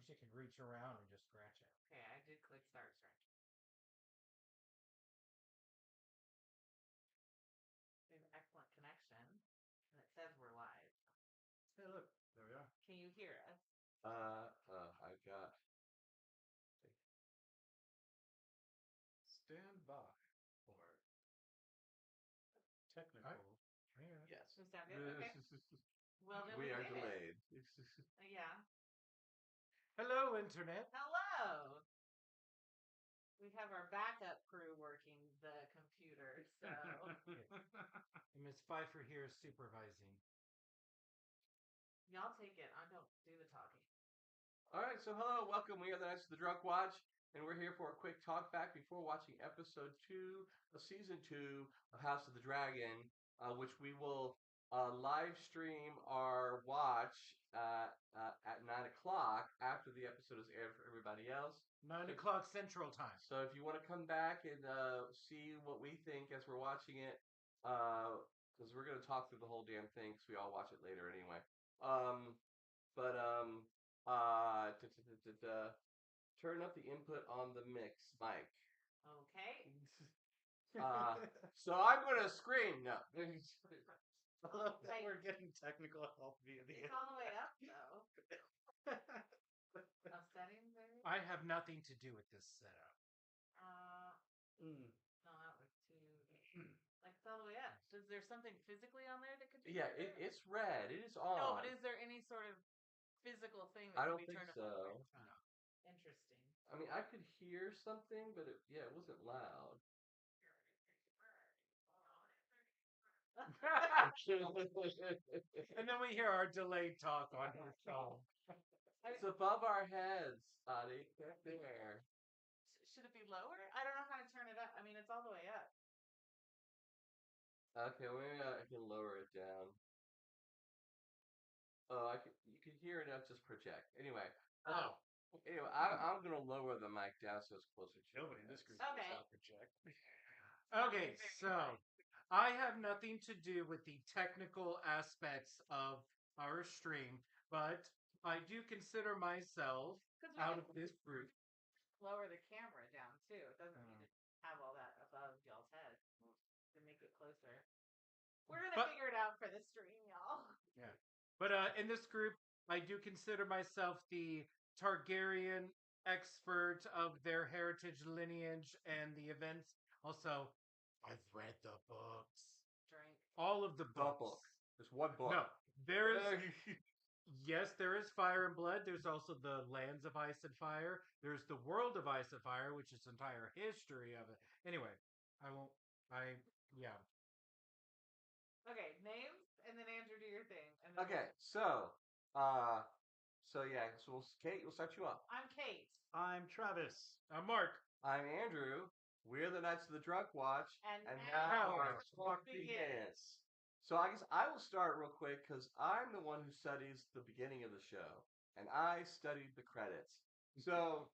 wish I could reach around and just scratch it. Okay, I did click start stretch. We have excellent connection, and it says we're live. Hey, look, there we are. Can you hear us? I've got. Stand by for technical. Yes. Does that sound good? Okay. Well, then We are did it. delayed. Yeah. Hello, Internet. Hello. We have our backup crew working the computer, so And Miss Pfeiffer here is supervising. y'all take it. I don't do the talking. All right, so hello, welcome. We are the Knights of the Drunk Watch, and we're here for a quick talk back before watching episode 2 of season 2 of House of the Dragon, which we will live stream our watch at 9 o'clock after the episode is aired for everybody else. 9 o'clock Central Time. So if you want to come back and see what we think as we're watching it, because we're going to talk through the whole damn thing because we all watch it later anyway. Turn up the input on the mix, Mike. Okay. So I'm going to scream. No. I love that we're getting technical help via the It's all the way up, though. Settings there? I have nothing to do with this setup. No, that was too. Like, it's all the way up. Is there something physically on there that could be Yeah, turned up? it's red. It is on. No, but is there any sort of physical thing I that don't can be think turned so. up? No. Interesting. I mean, I could hear something, but it wasn't loud. And then we hear our delayed talk on her phone. It's above our heads, Adi. There. Should it be lower? I don't know how to turn it up. I mean, it's all the way up. Okay, maybe I can lower it down. Oh, you can hear it enough, just project. Anyway. Anyway, I'm gonna lower the mic down so it's closer to Nobody in your this heads. group Okay. knows how to project. Okay, so I have nothing to do with the technical aspects of our stream, but I do consider myself out of this group. Lower the camera down too. It doesn't need to have all that above y'all's head to make it closer. We're gonna figure it out for the stream, y'all. Yeah, but in this group, I do consider myself the Targaryen expert of their heritage, lineage, and the events. Also, I've read the books. Drink. All of the books. Book. There's one book. No, there is. Yes, there is Fire and Blood. There's also the Lands of Ice and Fire. There's the World of Ice and Fire, which is the entire history of it. Anyway, yeah. Okay, names, and then Andrew, do your thing. And then Okay, so Kate, we'll start you off. I'm Kate. I'm Travis. I'm Mark. I'm Andrew. We're the Knights of the Drunk Watch, And now now our talk begins. So I guess I will start real quick because I'm the one who studies the beginning of the show, and I studied the credits. So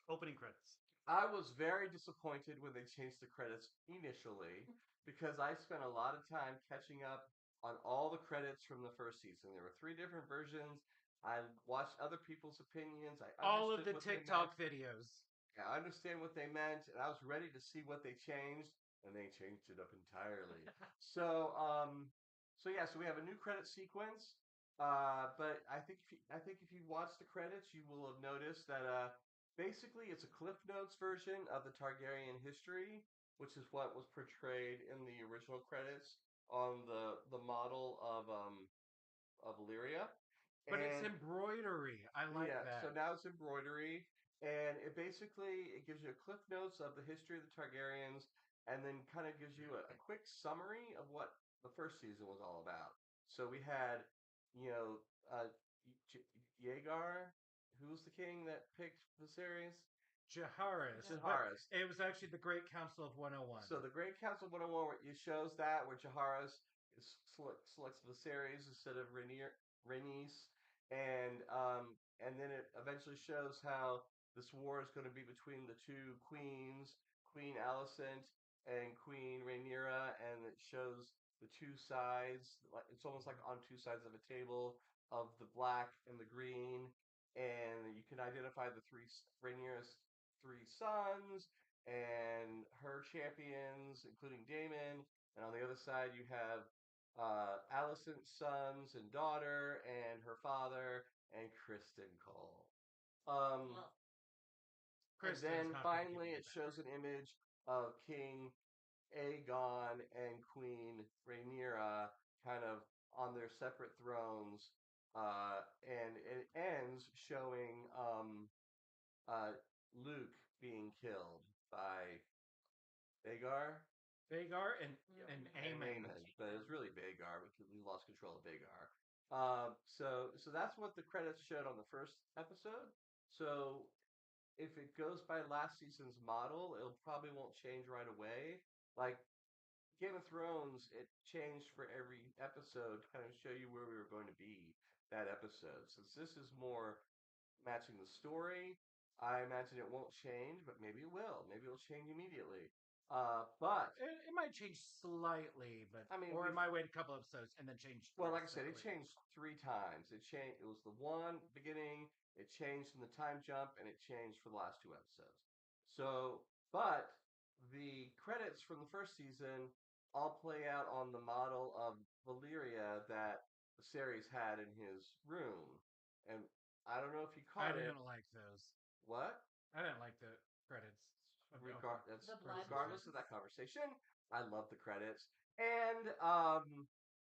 Opening credits. I was very disappointed when they changed the credits initially because I spent a lot of time catching up on all the credits from the first season. There were 3 different versions. I watched other people's opinions. All of the TikTok videos. Yeah, I understand what they meant, and I was ready to see what they changed, and they changed it up entirely. So we have a new credit sequence. But I think if you watch the credits, you will have noticed that basically it's a Cliff Notes version of the Targaryen history, which is what was portrayed in the original credits on the model of Illyria. But it's embroidery. I like that. So now it's embroidery, and it gives you a Cliff Notes of the history of the Targaryens, and then kind of gives you a quick summary of what the first season was all about. So we had, Rhaegar, who was the king that picked Viserys? Jaharis. It was actually the Great Council of 101. So the Great Council of 101, it shows that where Jaharis selects Viserys instead of Rhaenys. And then it eventually shows how this war is going to be between the 2 queens, Queen Alicent and Queen Rhaenyra, and it shows the 2 sides. It's almost like on 2 sides of a table of the black and the green, and you can identify the Rhaenyra's three sons and her champions, including Daemon. And on the other side, you have Alicent's sons and daughter, and her father, and Kristen Cole. Um, Well, and Kristen's then not gonna get finally, any it shows an image of King Aegon and Queen Rhaenyra kind of on their separate thrones, and it ends showing uh, Luke being killed by Vagar Vagar and and Aemon. Aemon, but it was really Vagar because we lost control of Vagar. So that's what the credits showed on the first episode. So if it goes by last season's model, it probably won't change right away. Like Game of Thrones, it changed for every episode to kind of show you where we were going to be that episode. Since this is more matching the story, I imagine it won't change, but maybe it will. Maybe it'll change immediately. But It might change slightly, but I mean, or it we've might wait a couple episodes and then change well, like I said, it drastically. changed three times. It changed. It was the one beginning. It changed in the time jump, and it changed for the last two episodes. So, but the credits from the first season all play out on the model of Valyria that Viserys had in his room, and I don't know if you I caught it. didn't like those. What? I didn't like the credits. That's The blood regardless of ones. that conversation. I love the credits, and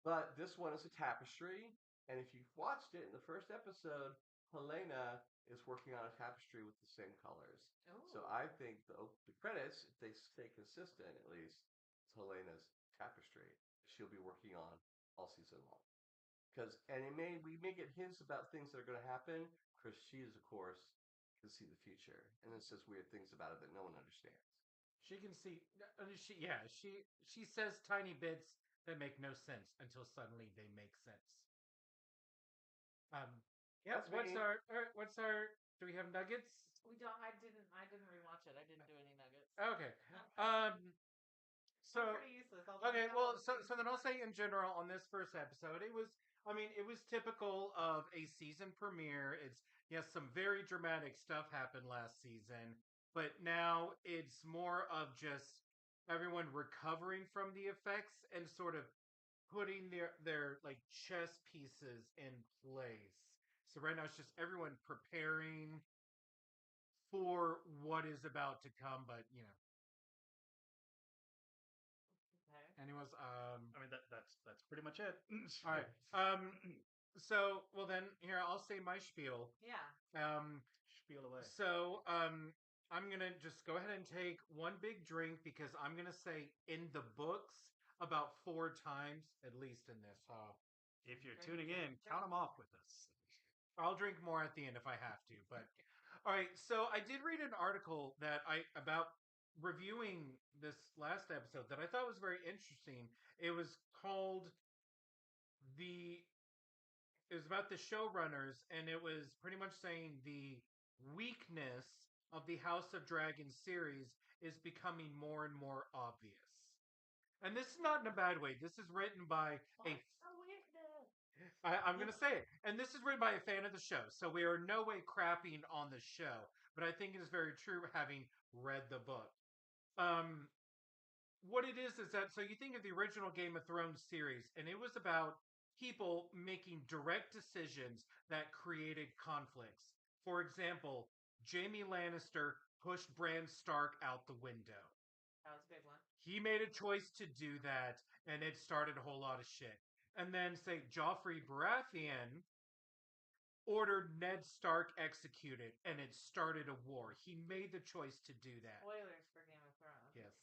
but this one is a tapestry, and if you've watched it in the first episode, Helena is working on a tapestry with the same colors. So Ooh. I think the credits, if they stay consistent, at least, it's Helena's tapestry she'll be working on all season long. Because we may get hints about things that are going to happen, because she is, of course, can see the future, and it says weird things about it that no one understands. She can see. She says tiny bits that make no sense until suddenly they make sense. Um, yeah. That's me. What's our? Do we have nuggets? We don't. I didn't rewatch it. I didn't do any nuggets. Okay. Um. So I'm pretty useless. okay. I have all Well, the so things. so then I'll say in general on this first episode, it was. I mean, it was typical of a season premiere. It's yes, some very dramatic stuff happened last season, but now it's more of just everyone recovering from the effects and sort of putting their like chess pieces in place. So right now it's just everyone preparing for what is about to come. But Okay. anyways, I mean that's pretty much it. all right. So well then here I'll say my spiel. Yeah. Spiel away. So I'm gonna just go ahead and take one big drink because I'm gonna say in the books about 4 times at least in this. If you're tuning in, count them off with us. I'll drink more at the end if I have to. But all right, so I did read an article that I about reviewing this last episode that I thought was very interesting. It was called the it was about the showrunners, and it was pretty much saying the weakness of the House of Dragon series is becoming more and more obvious. And this is not in a bad way. This is written by a I'm going to say it. And this is written by a fan of the show. So we are no way crapping on the show. But I think it is very true having read the book. Um, what it is that, so you think of the original Game of Thrones series, and it was about people making direct decisions that created conflicts. For example, Jaime Lannister pushed Bran Stark out the window. That was a big one. He made a choice to do that, and it started a whole lot of shit. And then, say, Joffrey Baratheon ordered Ned Stark executed, and it started a war. He made the choice to do that. Spoilers for Game of Thrones. Yes.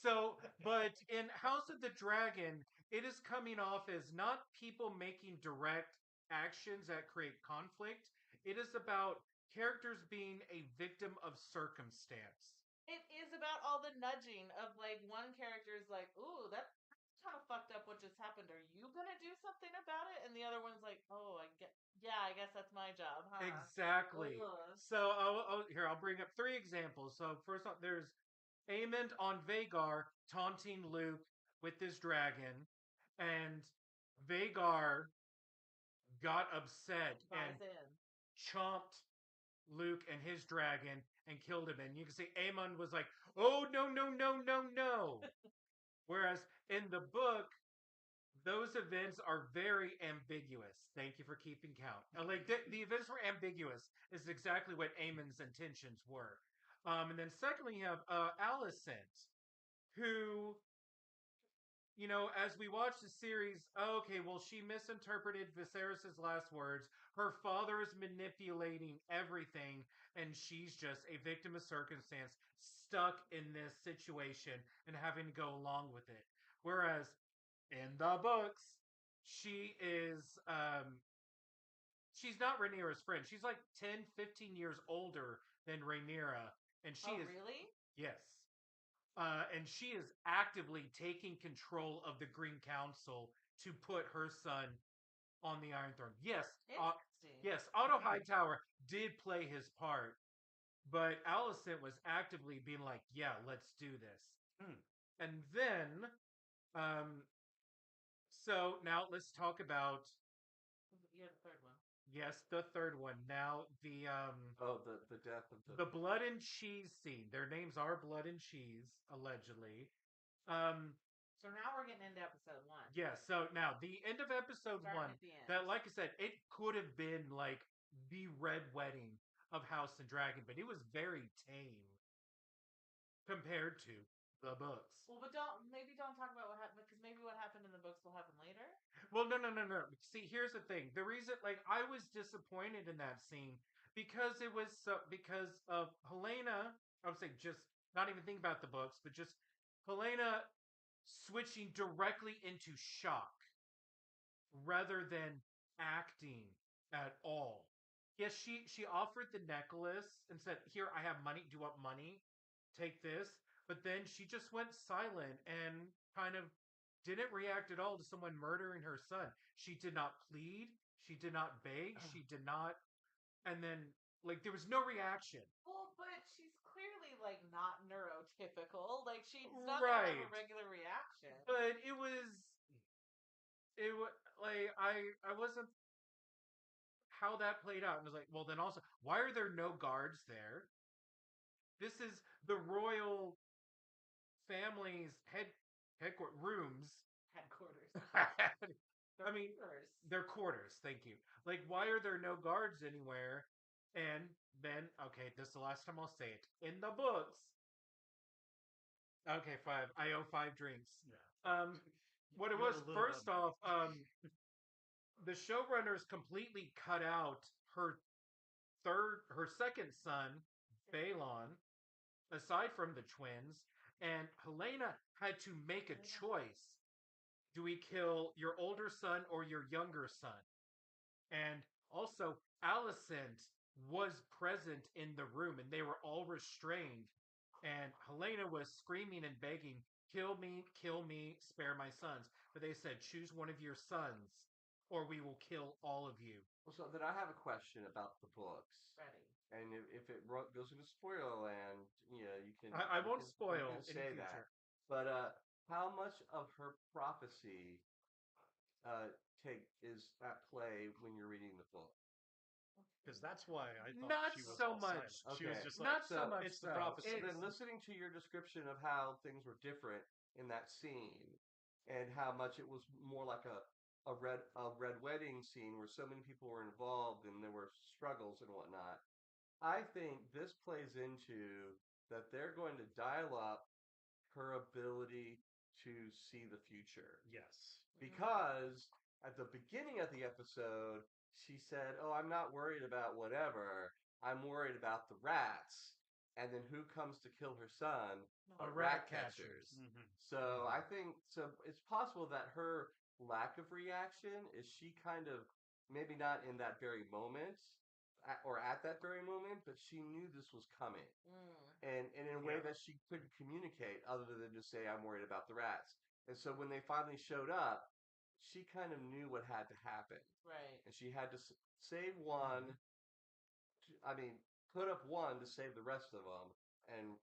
So, but in House of the Dragon, it is coming off as not people making direct actions that create conflict. It is about characters being a victim of circumstance. It is about all the nudging of like one character is like, "Ooh, that's kind of fucked up. What just happened? Are you gonna do something about it?" And the other one's like, "Oh, I guess that's my job, huh?" Exactly. Ugh. So I'll bring up 3 examples. So first off, there's Aemond on Vagar taunting Luke with this dragon, and Vagar got upset and Buys in. chomped Luke and his dragon and killed him. And you can see Aemon was like, "Oh no, no, no, no, no." Whereas in the book, those events are very ambiguous. Thank you for keeping count. Like the events were ambiguous. Is exactly what Aemon's intentions were. And then secondly, you have Alicent, who, as we watch the series, okay, well, she misinterpreted Viserys's last words. Her father is manipulating everything, and she's just a victim of circumstance, stuck in this situation and having to go along with it. Whereas in the books, she is she's not Rhaenyra's friend. She's like 10, 15 years older than Rhaenyra, and she Oh, is really? yes. And she is actively taking control of the Green Council to put her son on the Iron Throne. Interesting. Yes, Otto Hightower did play his part, but Alicent was actively being like, "Yeah, let's do this." And then, um, so now let's talk about Yeah, the third one. yes, the third one. Now Oh, the death of the blood and cheese scene. Their names are blood and cheese, allegedly. Um, So now we're getting into episode 1. Yeah, so now the end of episode Starting one, at the end. that, like I said, it could have been like the red wedding of House and Dragon, but it was very tame compared to the books. Well, but don't talk about what happened, because maybe what happened in the books will happen later. Well, no, no, no, no. See, here's the thing. The reason, like, I was disappointed in that scene because it was because of Helena. I would say just not even think about the books, but just Helena switching directly into shock rather than acting at all. Yes, she offered the necklace and said, "Here, I have money. Do you want money? Take this." But then she just went silent and kind of didn't react at all to someone murdering her son. She did not plead. She did not beg. She did not. And then, like, there was no reaction. Well, but she's clearly like not neurotypical. Like she's not gonna have Right. a regular reaction. But it was like I wasn't how that played out. And I was like, well, then also, why are there no guards there? This is the royal family's headquarters rooms. Headquarters. I mean, their quarters. Thank you. Like, why are there no guards anywhere? And then, okay, this is the last time I'll say it. In the books, okay, 5. I owe 5 drinks. Yeah. What it You had was, a little first bit. off, the showrunners completely cut out her second son, Balon, aside from the twins, and Helena had to make a choice. Do we kill your older son or your younger son? And also, Alicent was present in the room and they were all restrained. And Helena was screaming and begging, kill me, spare my sons. But they said, choose one of your sons or we will kill all of you. Well, so then I have a question about the books. Ready. And if it goes into spoiler land, you can. I won't you spoil can any say future. that. But how much of her prophecy is at play when you're reading the book? Because that's why I thought Not she was so all much. silent. She was Okay. just like, Not so So much. it's the so. prophecy. Then listening to your description of how things were different in that scene, and how much it was more like a red wedding scene where so many people were involved and there were struggles and whatnot. I think this plays into that they're going to dial up her ability to see the future. Yes. Because at the beginning of the episode, she said, "Oh, I'm not worried about whatever. I'm worried about the rats." And then who comes to kill her son? A But rat rat catchers. catchers. Mm-hmm. So I think so. It's possible that her lack of reaction is she kind of maybe not in that very moment or at that very moment, but she knew this was coming, and in a way Yeah. that she couldn't communicate other than just say, "I'm worried about the rats." And so when they finally showed up, she kind of knew what had to happen, Right. and she had to save one. I mean, put up one to save the rest of them, and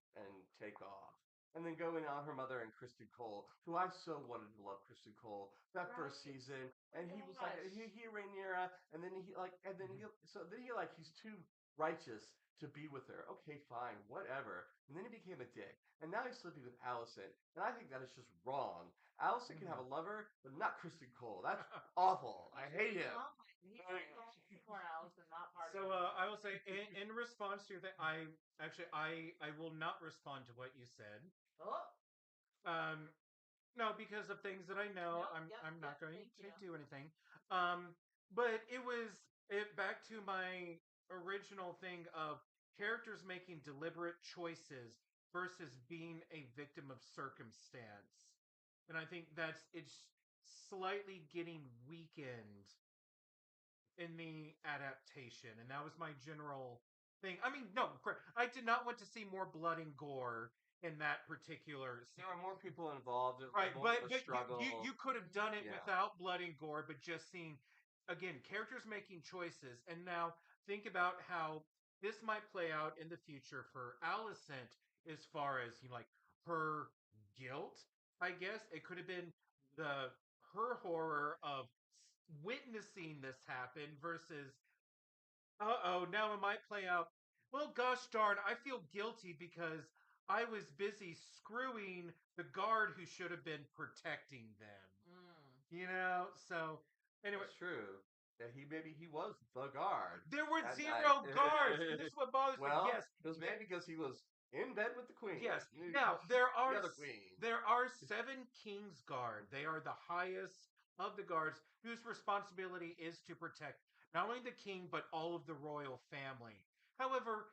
take off. And then going on her mother and Kristen Cole, who I so wanted to love Kristen Cole that first Right. season, Oh and my he was like gosh. he Rhaenyra, and then he like, and then he so then he like he's too righteous to be with her. Okay, fine, whatever. And then he became a dick. And now he's sleeping with Alicent. And I think that is just wrong. Alicent can have a lover, but not Kristen Cole. That's awful. I hate him. He's more Allison, not part So of it. I will say, in response to your thing, I will not respond to what you said. Oh, Um, no, because of things that I know, Nope, yep, I'm not yep, going thank to you. do anything. But it was it back to my original thing of characters making deliberate choices versus being a victim of circumstance, and I think it's slightly getting weakened in the adaptation, and that was my general thing. I mean, no, I did not want to see more blood and gore in that particular There scene. are more people involved. There's Right, more but of a but struggle. you could have done it Yeah. without blood and gore, but just seeing again characters making choices. And now think about how this might play out in the future for Alicent, as far as like her guilt. I guess it could have been the her horror of witnessing this happen versus now it might play out. Well, gosh darn, I feel guilty because I was busy screwing the guard who should have been protecting them. So anyway, That's true. That maybe he was the guard. there were that zero night. guards, and this is what bothers me. Well, Yes, it was maybe because he was in bed with the queen. yes. Now there the are other queen. there are 7 King's Guard. They are the highest of the guards, whose responsibility is to protect not only the king but all of the royal family. However,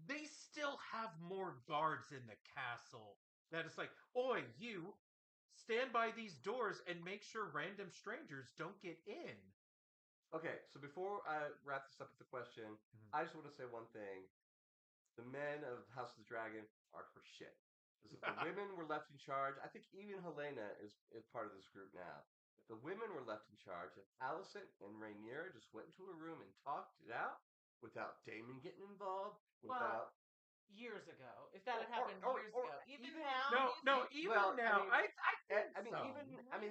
they still have more guards in the castle. That it's like, oi, you stand by these doors and make sure random strangers don't get in. Okay, so before I wrap this up with the question, Mhm. I just want to say one thing. The men of House of the Dragon are for shit. Because if the women were left in charge, I think even Helena is part of this group now. If the women were left in charge, if Alicent and Rhaenyra just went into a room and talked it out without Daemon getting involved, without years ago. If that had or- happened or- years or ago, even even- now, No, do you no, think? even well, now, I think I mean,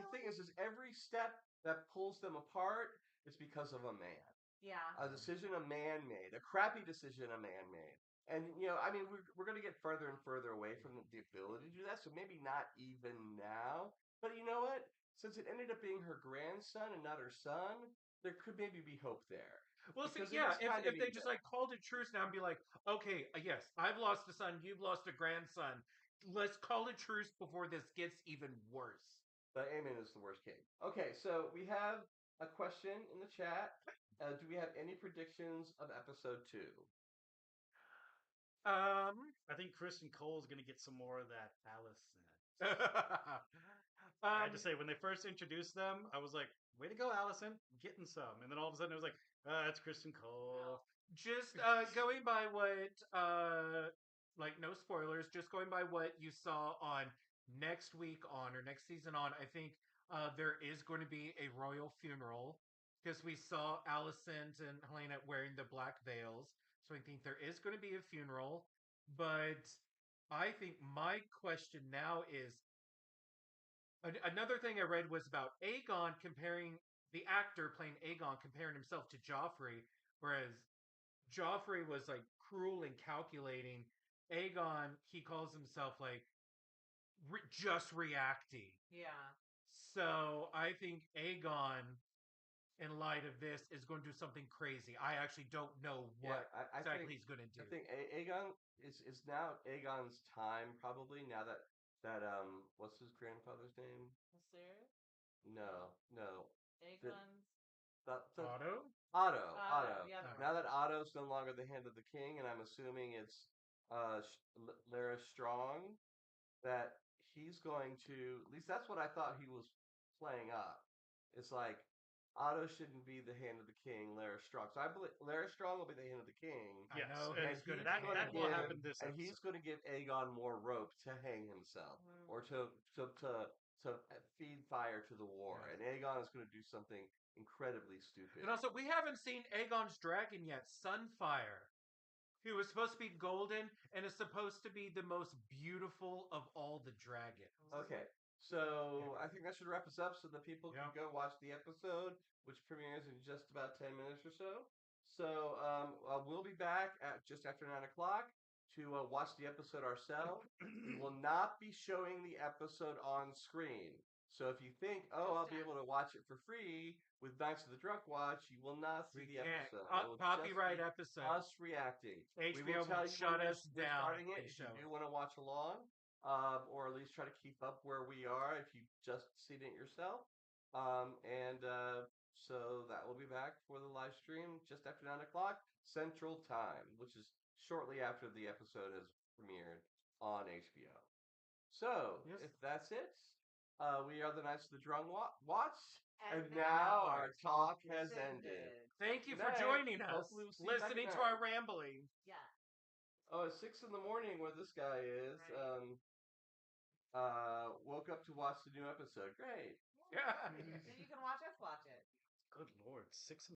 so. the thing is every step that pulls them apart is because of a man. Yeah. A decision a man made, a crappy decision a man made. And, I mean, we're going to get further and further away from the ability to do that, so maybe not even now. But you know what? Since it ended up being her grandson and not her son, there could maybe be hope there. Well, see, Because it yeah, is kind if of they just like called a truce now and be like, okay, yes, I've lost a son, you've lost a grandson. Let's call a truce before this gets even worse. But Aemon is the worst king. Okay, so we have a question in the chat. Do we have any predictions of episode 2? I think Kristen Cole is going to get some more of that Allison. I had to say, when they first introduced them, I was like, way to go, Allison, getting some. And then all of a sudden, it was like, that's Kristen Cole. Just going by what like no spoilers, just going by what you saw on next week on or next season on, I think there is going to be a royal funeral because we saw Alicent and Helena wearing the black veils. So I think there is going to be a funeral, but I think my question now is another thing I read was about Aegon comparing the actor playing Aegon comparing himself to Joffrey, whereas Joffrey was like cruel and calculating. Aegon, he calls himself like just reacting. Yeah. So I think Aegon, in light of this, is going to do something crazy. I actually don't know what exactly he's going to do. I think Aegon is now Aegon's time probably now that what's his grandfather's name? Viserys? No. Aegon's. Otto? Otto. Yeah. Now that Otto's no longer the hand of the king, and I'm assuming it's Lara Strong, that he's going to. At least that's what I thought he was playing up. It's like Otto shouldn't be the hand of the king. Lara Strong. So I believe Lara Strong will be the hand of the king. I Yes, know and he's going to that will happen this And episode. he's going to give Aegon more rope to hang himself, or to feed fire to the war. Yes. And Aegon is going to do something incredibly stupid. And also, we haven't seen Aegon's dragon yet, Sunfire, who is supposed to be golden and is supposed to be the most beautiful of all the dragons. Okay, so I think that should wrap us up so that people can Yeah. go watch the episode, which premieres in just about 10 minutes or so. So we'll be back at just after 9 o'clock to watch the episode ourselves. We will not be showing the episode on screen. So if you think, oh, I'll be able to watch it for free with Knights of the Drunk Watch, you will not see We the can't. episode. It will Copyright just be episode. us reacting. We will HBO tell will you when shut us we're down starting if it they if you show do it. want to watch along, or at least try to keep up where we are if you've just seen it yourself. So that will be back for the live stream just after 9 o'clock Central Time, which is shortly after the episode has premiered on HBO. So, Yes. if that's it, we are the Knights of the Watch, and now our talk has ended. Thank you Good for night. joining us, Hopefully we'll see you back listening at to night. our rambling. Yeah. Oh, it's 6 in the morning where this guy is. Right. Woke up to watch the new episode. Great. Yeah. So you can watch us watch it. Good lord, 6